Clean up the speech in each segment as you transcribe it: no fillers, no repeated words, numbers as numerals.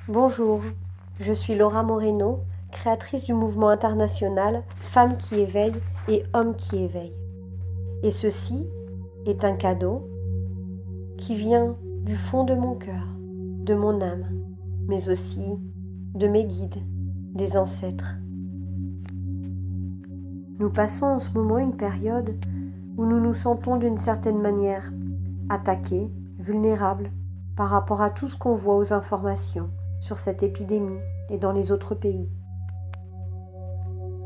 Bonjour, je suis Laura Moreno, créatrice du mouvement international Femmes qui éveillent et Hommes qui éveillent. Et ceci est un cadeau qui vient du fond de mon cœur, de mon âme, mais aussi de mes guides, des ancêtres. Nous passons en ce moment une période où nous nous sentons d'une certaine manière attaqués, vulnérables par rapport à tout ce qu'on voit aux informations sur cette épidémie et dans les autres pays.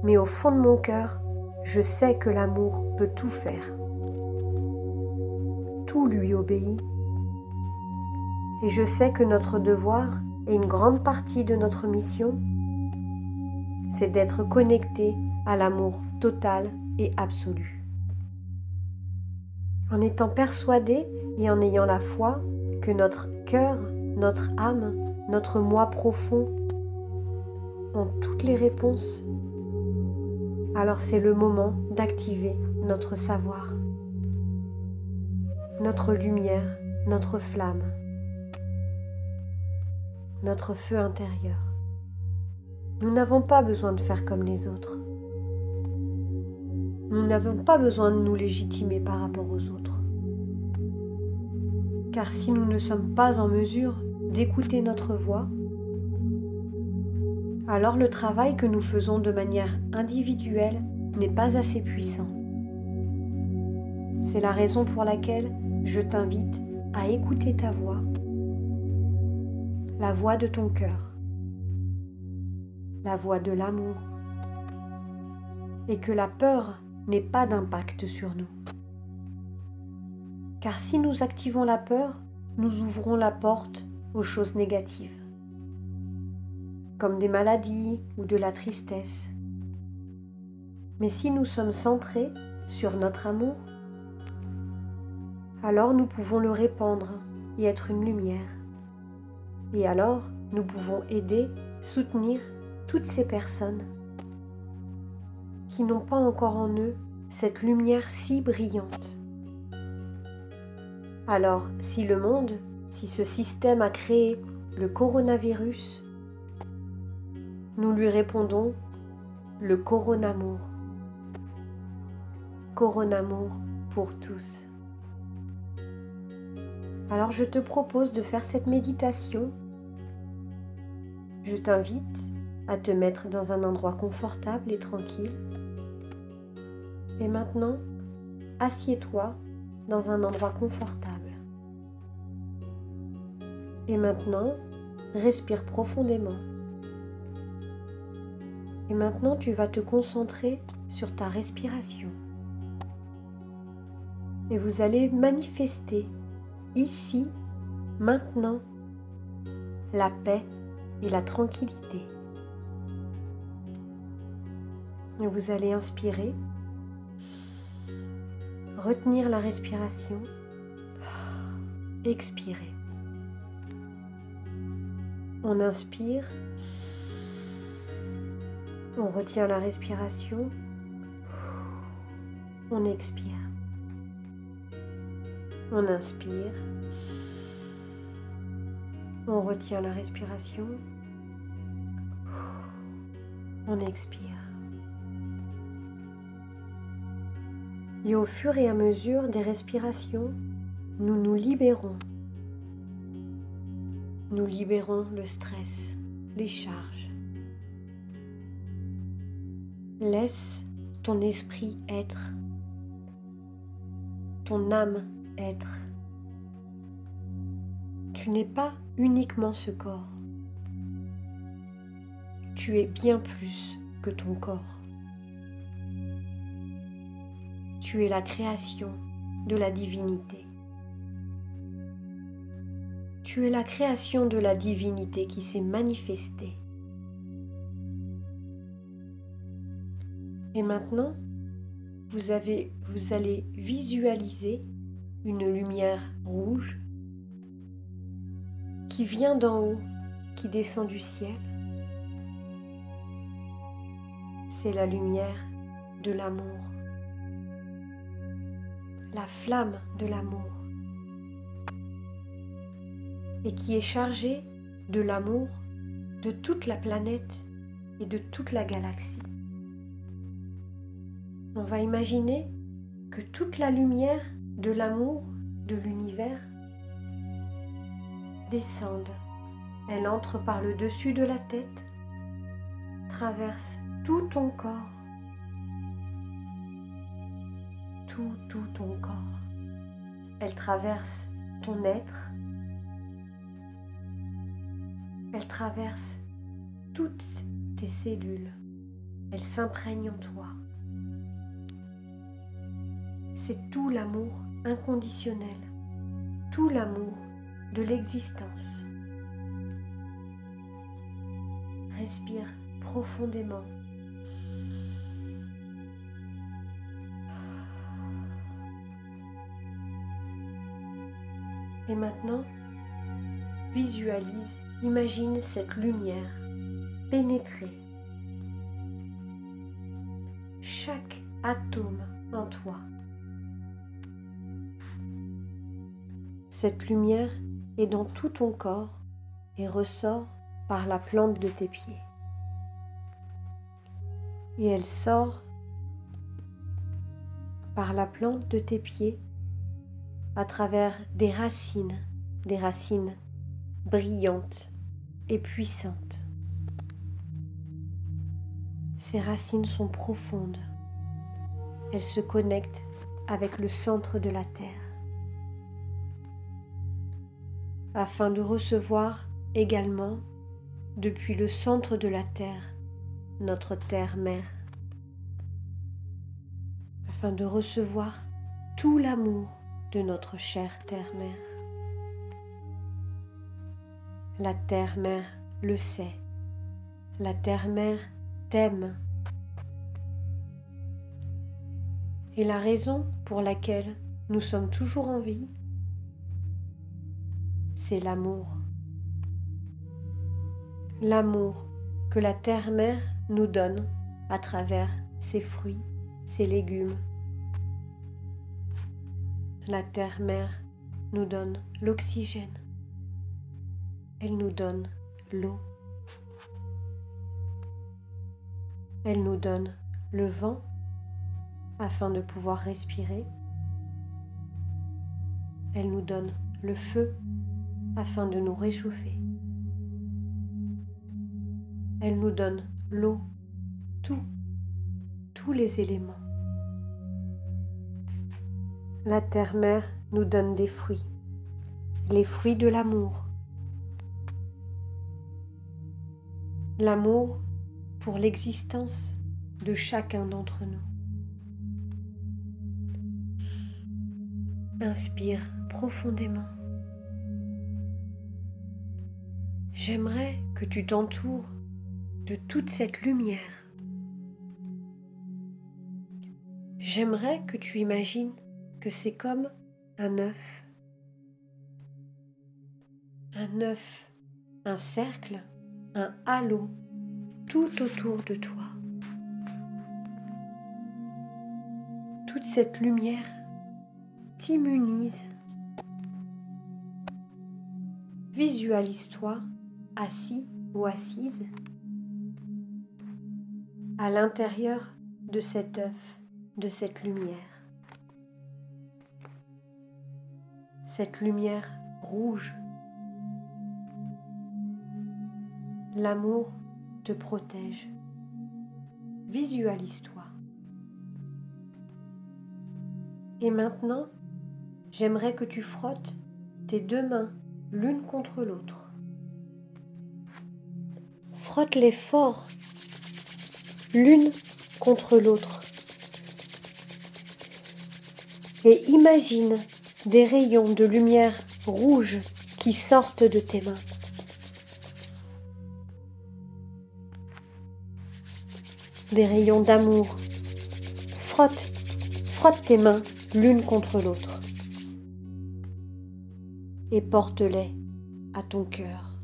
Mais au fond de mon cœur, je sais que l'amour peut tout faire. Tout lui obéit. Et je sais que notre devoir et une grande partie de notre mission, c'est d'être connecté à l'amour total et absolu. En étant persuadé et en ayant la foi que notre cœur, notre âme, notre moi profond ont toutes les réponses, alors c'est le moment d'activer notre savoir, notre lumière, notre flamme, notre feu intérieur. Nous n'avons pas besoin de faire comme les autres. Nous n'avons pas besoin de nous légitimer par rapport aux autres. Car si nous ne sommes pas en mesure d'écouter notre voix, alors le travail que nous faisons de manière individuelle n'est pas assez puissant. C'est la raison pour laquelle je t'invite à écouter ta voix, la voix de ton cœur, la voix de l'amour, et que la peur n'ait pas d'impact sur nous. Car si nous activons la peur, nous ouvrons la porte aux choses négatives, comme des maladies ou de la tristesse. Mais si nous sommes centrés sur notre amour, alors nous pouvons le répandre et être une lumière. Et alors, nous pouvons aider, soutenir toutes ces personnes qui n'ont pas encore en eux cette lumière si brillante. Alors, si le monde, si ce système a créé le coronavirus, nous lui répondons le coronamour. Coronamour pour tous. Alors je te propose de faire cette méditation. Je t'invite à te mettre dans un endroit confortable et tranquille. Et maintenant, assieds-toi dans un endroit confortable. Et maintenant, respire profondément. Et maintenant, tu vas te concentrer sur ta respiration. Et vous allez manifester ici, maintenant, la paix et la tranquillité. Et vous allez inspirer, retenir la respiration, expirer. On inspire, on retient la respiration, on expire. On inspire, on retient la respiration, on expire. Et au fur et à mesure des respirations, nous nous libérons. Nous libérons le stress, les charges. Laisse ton esprit être, ton âme être. Tu n'es pas uniquement ce corps. Tu es bien plus que ton corps. Tu es la création de la divinité. Tu es la création de la divinité qui s'est manifestée. Et maintenant, vous allez visualiser une lumière rouge qui vient d'en haut, qui descend du ciel. C'est la lumière de l'amour, la flamme de l'amour. et qui est chargé de l'amour de toute la planète et de toute la galaxie. On va imaginer que toute la lumière de l'amour de l'univers descende. Elle entre par le dessus de la tête, traverse tout ton corps, tout ton corps. Elle traverse ton être, elle traverse toutes tes cellules, elle s'imprègne en toi. C'est tout l'amour inconditionnel, tout l'amour de l'existence. Respire profondément. Et maintenant, visualise, imagine cette lumière pénétrer chaque atome en toi. Cette lumière est dans tout ton corps et ressort par la plante de tes pieds. Et elle sort par la plante de tes pieds à travers des racines brillantes et puissantes. Ces racines sont profondes. Elles se connectent avec le centre de la terre, afin de recevoir également, depuis le centre de la terre, notre terre-mère, afin de recevoir tout l'amour de notre chère terre-mère. La terre-mère le sait, la terre-mère t'aime. Et la raison pour laquelle nous sommes toujours en vie, c'est l'amour. L'amour que la terre-mère nous donne à travers ses fruits, ses légumes. La terre-mère nous donne l'oxygène. Elle nous donne l'eau. Elle nous donne le vent afin de pouvoir respirer. Elle nous donne le feu afin de nous réchauffer. Elle nous donne l'eau, tous les éléments. La terre-mère nous donne des fruits, les fruits de l'amour. L'amour pour l'existence de chacun d'entre nous. Inspire profondément. J'aimerais que tu t'entoures de toute cette lumière. J'aimerais que tu imagines que c'est comme un œuf. Un œuf, un cercle, un halo tout autour de toi. Toute cette lumière t'immunise. Visualise-toi assis ou assise à l'intérieur de cet œuf, de cette lumière. Cette lumière rouge. L'amour te protège. Visualise-toi. Et maintenant, j'aimerais que tu frottes tes deux mains l'une contre l'autre. Frotte-les fort, l'une contre l'autre. Et imagine des rayons de lumière rouge qui sortent de tes mains. Des rayons d'amour. Frotte tes mains l'une contre l'autre et porte-les à ton cœur.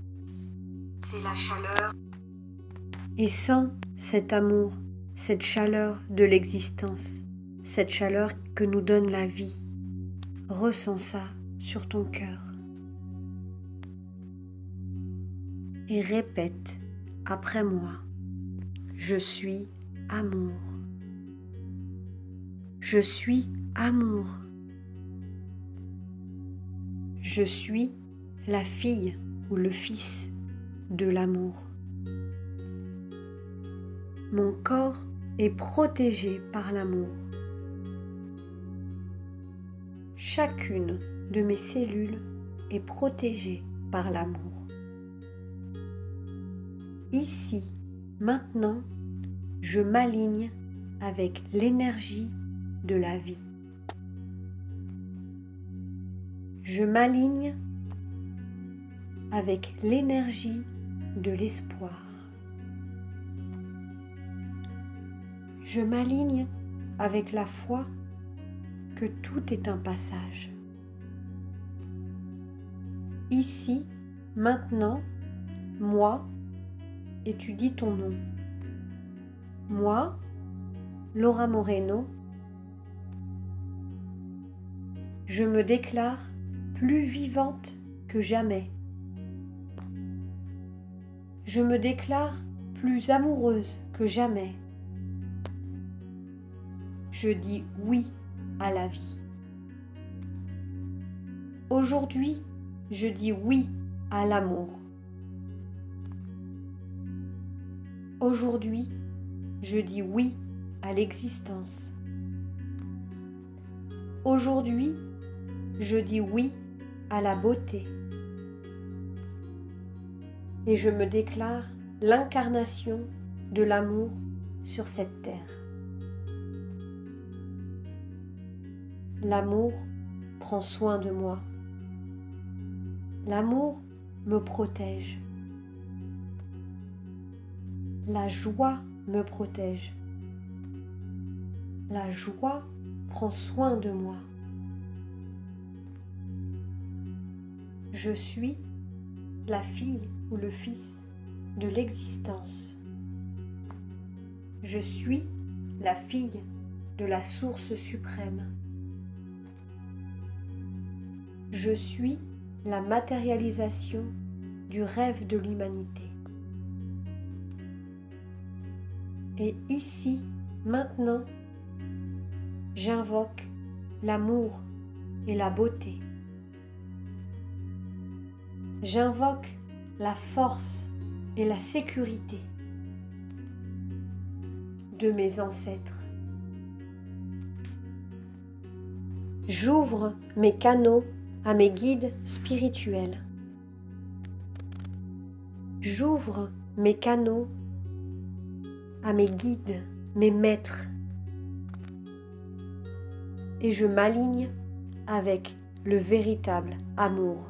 C'est la chaleur. Et sens cet amour, cette chaleur de l'existence, cette chaleur que nous donne la vie. Ressens ça sur ton cœur. Et répète après moi. Je suis amour. Je suis amour. Je suis la fille ou le fils de l'amour. Mon corps est protégé par l'amour. Chacune de mes cellules est protégée par l'amour. Ici, maintenant, je m'aligne avec l'énergie de la vie. Je m'aligne avec l'énergie de l'espoir. Je m'aligne avec la foi que tout est un passage. Ici, maintenant, moi, et tu dis ton nom. Moi, Laura Moreno, je me déclare plus vivante que jamais. Je me déclare plus amoureuse que jamais. Je dis oui à la vie. Aujourd'hui, je dis oui à l'amour. Aujourd'hui, je dis oui à l'existence. Aujourd'hui, je dis oui à la beauté. Et je me déclare l'incarnation de l'amour sur cette terre. L'amour prend soin de moi. L'amour me protège. La joie me protège. La joie prend soin de moi. Je suis la fille ou le fils de l'existence. Je suis la fille de la source suprême. Je suis la matérialisation du rêve de l'humanité. Et ici, maintenant, j'invoque l'amour et la beauté. J'invoque la force et la sécurité de mes ancêtres. J'ouvre mes canaux à mes guides spirituels. J'ouvre mes canaux à mes guides, mes maîtres. Et je m'aligne avec le véritable amour.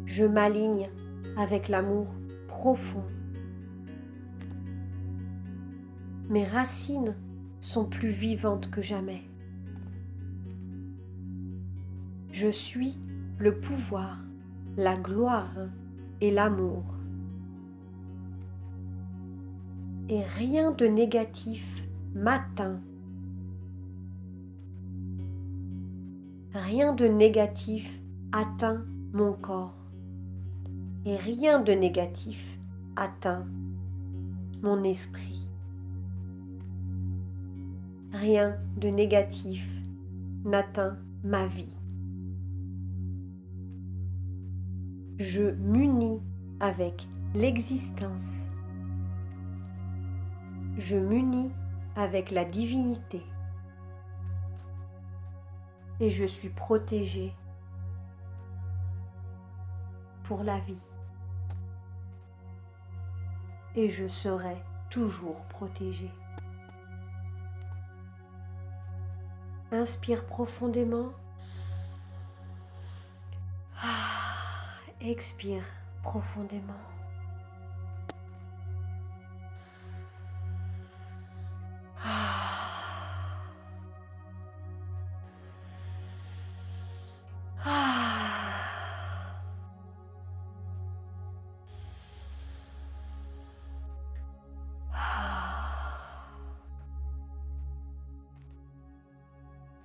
Je m'aligne avec l'amour profond. Mes racines sont plus vivantes que jamais. Je suis le pouvoir, la gloire et l'amour. Et rien de négatif m'atteint. Rien de négatif atteint mon corps. Et rien de négatif atteint mon esprit. Rien de négatif n'atteint ma vie. Je m'unis avec l'existence. Je m'unis avec la divinité. Et je suis protégée pour la vie. Et je serai toujours protégée. Inspire profondément. Expire profondément.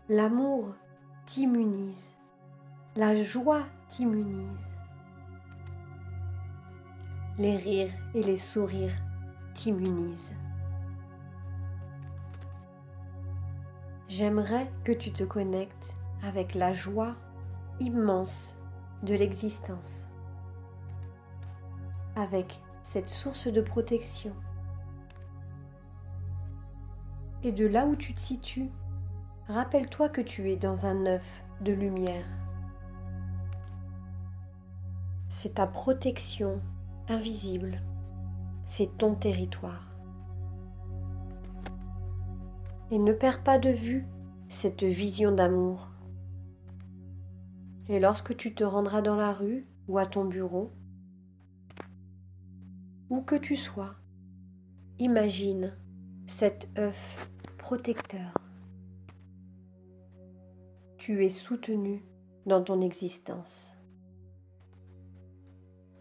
L'amour t'immunise, la joie t'immunise. les rires et les sourires t'immunisent. J'aimerais que tu te connectes avec la joie immense de l'existence, avec cette source de protection. Et de là où tu te situes, rappelle-toi que tu es dans un œuf de lumière. C'est ta protection invisible, c'est ton territoire. Et ne perds pas de vue cette vision d'amour. Et lorsque tu te rendras dans la rue ou à ton bureau, où que tu sois, imagine cet œuf protecteur. Tu es soutenu dans ton existence.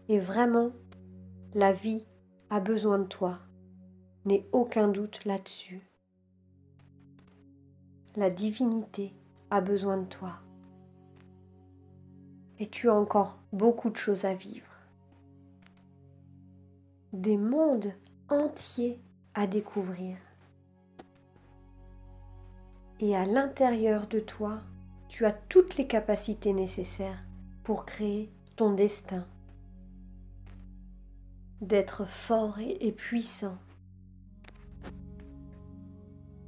Et vraiment, la vie a besoin de toi. N'aie aucun doute là-dessus. La divinité a besoin de toi. Et tu as encore beaucoup de choses à vivre. Des mondes entiers à découvrir. Et à l'intérieur de toi, tu as toutes les capacités nécessaires pour créer ton destin. D'être fort et puissant.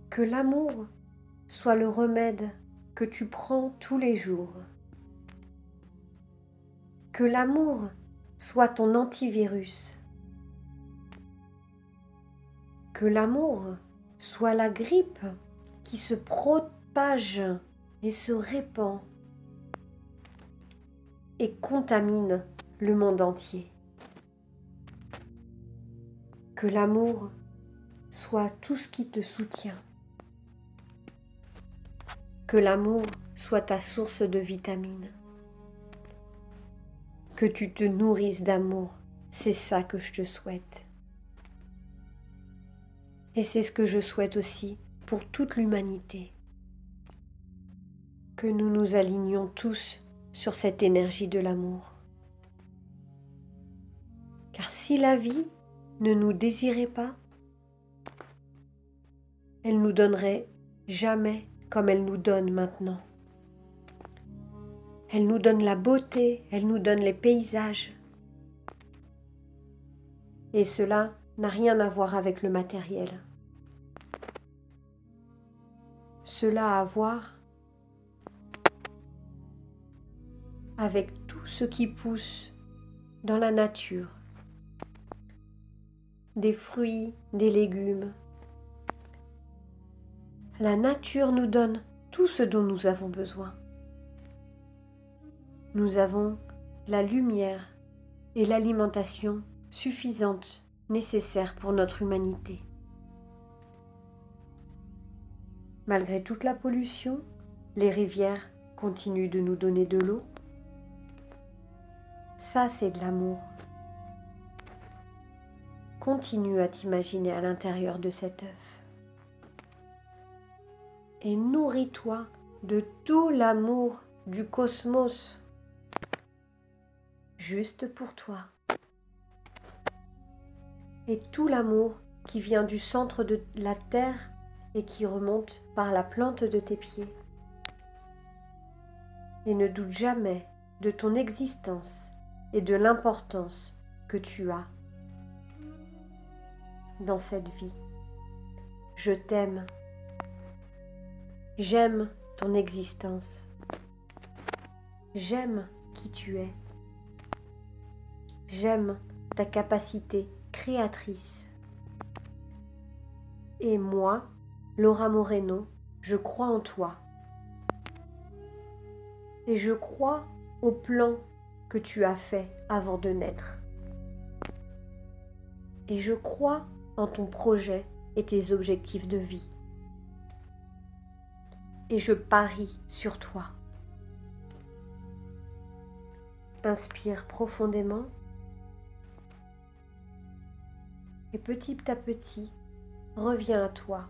Que l'amour soit le remède que tu prends tous les jours. Que l'amour soit ton antivirus. Que l'amour soit la grippe qui se propage et se répand et contamine le monde entier. Que l'amour soit tout ce qui te soutient. Que l'amour soit ta source de vitamines. Que tu te nourrisses d'amour, c'est ça que je te souhaite. Et c'est ce que je souhaite aussi pour toute l'humanité. Que nous nous alignions tous sur cette énergie de l'amour. Car si la vie ne nous désirait pas, elle nous donnerait jamais comme elle nous donne maintenant. Elle nous donne la beauté, elle nous donne les paysages. Et cela n'a rien à voir avec le matériel. Cela a à voir avec tout ce qui pousse dans la nature. Des fruits, des légumes. La nature nous donne tout ce dont nous avons besoin. Nous avons la lumière et l'alimentation suffisante, nécessaire pour notre humanité. Malgré toute la pollution, les rivières continuent de nous donner de l'eau. Ça, c'est de l'amour. Continue à t'imaginer à l'intérieur de cet œuf. Et nourris-toi de tout l'amour du cosmos, juste pour toi. Et tout l'amour qui vient du centre de la terre et qui remonte par la plante de tes pieds. Et ne doute jamais de ton existence et de l'importance que tu as dans cette vie. Je t'aime. J'aime ton existence. J'aime qui tu es. J'aime ta capacité créatrice. Et moi, Laura Moreno, je crois en toi. Et je crois au plan que tu as fait avant de naître. Et je crois en ton projet et tes objectifs de vie. Et je parie sur toi. Inspire profondément et petit à petit, reviens à toi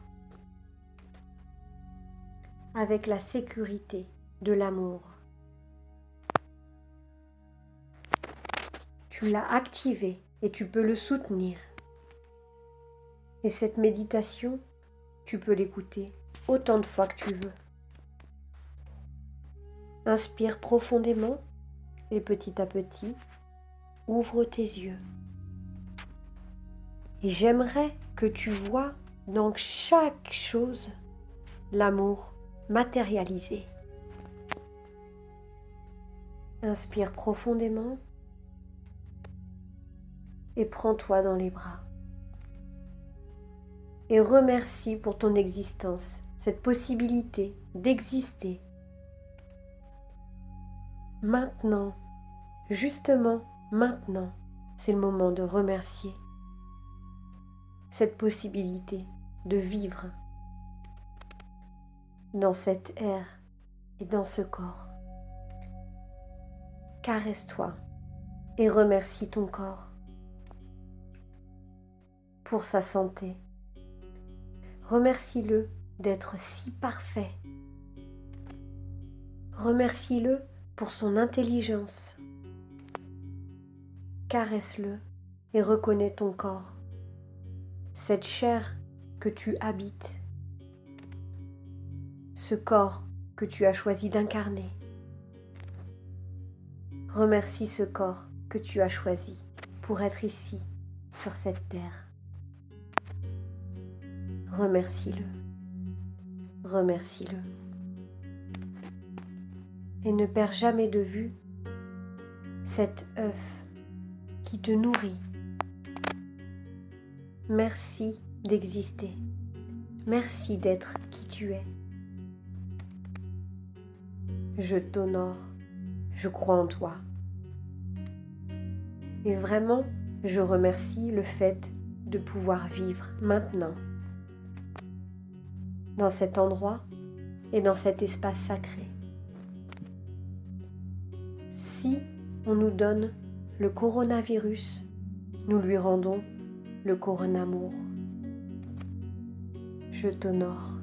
avec la sécurité de l'amour. Tu l'as activé et tu peux le soutenir. Et cette méditation, tu peux l'écouter autant de fois que tu veux. Inspire profondément et petit à petit, ouvre tes yeux. Et j'aimerais que tu vois dans chaque chose l'amour matérialisé. Inspire profondément et prends-toi dans les bras. Et remercie pour ton existence, cette possibilité d'exister. Maintenant, justement maintenant, c'est le moment de remercier cette possibilité de vivre dans cette ère et dans ce corps. Caresse-toi et remercie ton corps pour sa santé. Remercie-le d'être si parfait. Remercie-le pour son intelligence. Caresse-le et reconnais ton corps, cette chair que tu habites, ce corps que tu as choisi d'incarner. Remercie ce corps que tu as choisi pour être ici, sur cette terre. Remercie-le. Remercie-le. Et ne perds jamais de vue cet œuf qui te nourrit. Merci d'exister. Merci d'être qui tu es. Je t'honore. Je crois en toi. Et vraiment, je remercie le fait de pouvoir vivre maintenant, dans cet endroit et dans cet espace sacré. Si on nous donne le coronavirus, nous lui rendons le coronamour. Je t'honore.